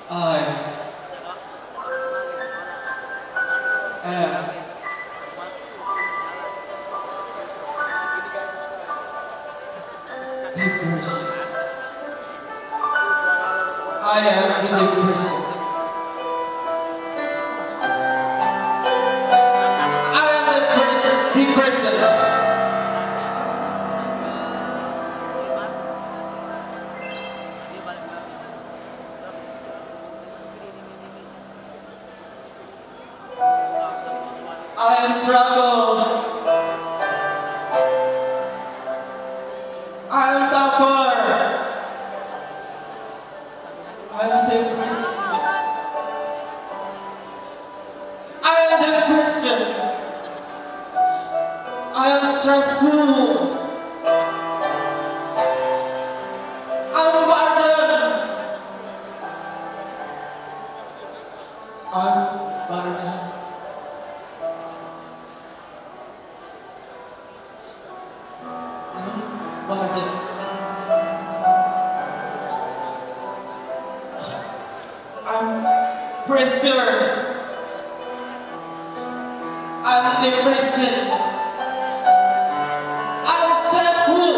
I am depression. I am the depression. I am the depression. I am struggled. I am suffer. I am depressed. I am depression. I am stressful. I am burdened. I am burdened. Burden. I'm pressure. I'm depression. I'm stressful.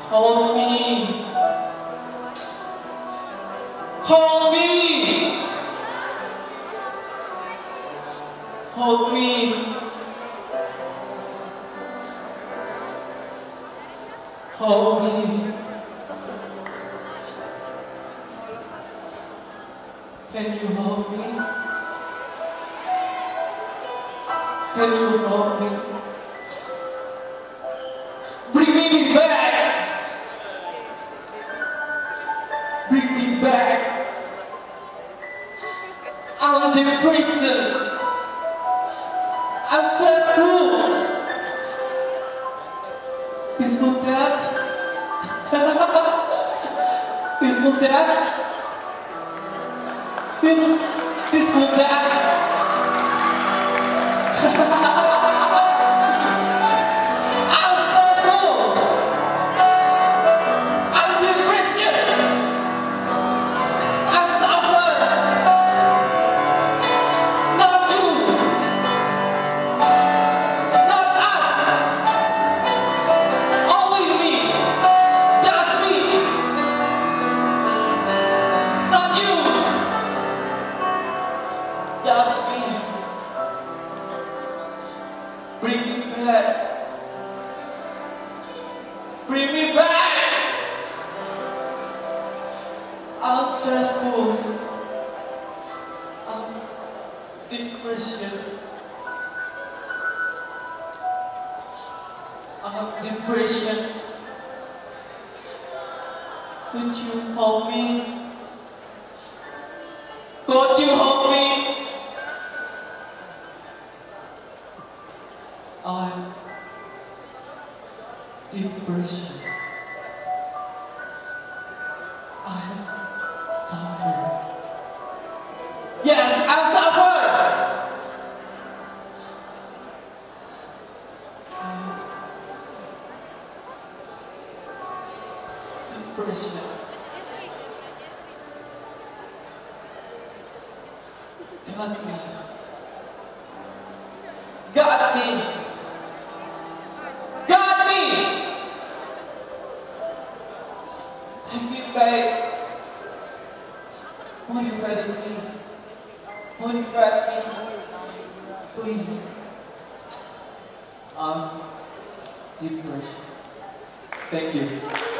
Hold me. Hold me. Hold me. Hold me. Can you hold me? Can you hold me? Bring me back. Bring me back. I'm depressed. I'm stressful. Please move that. Please move that. Please move that. I'm stressful. I'm depressed. I suffer. Not you. Not us. Only me. Just me. Not you. Just me. Bring me back. Bring me back. I'm stressful. I'm depression. I'm depression. Could you help me? Could you help me? I'm depression. I suffer. Yes, I suffer. I'm depression. Got me. Got me. Got me. Take me back. Motivate me. Motivate me. Please. I'm depression. Thank you.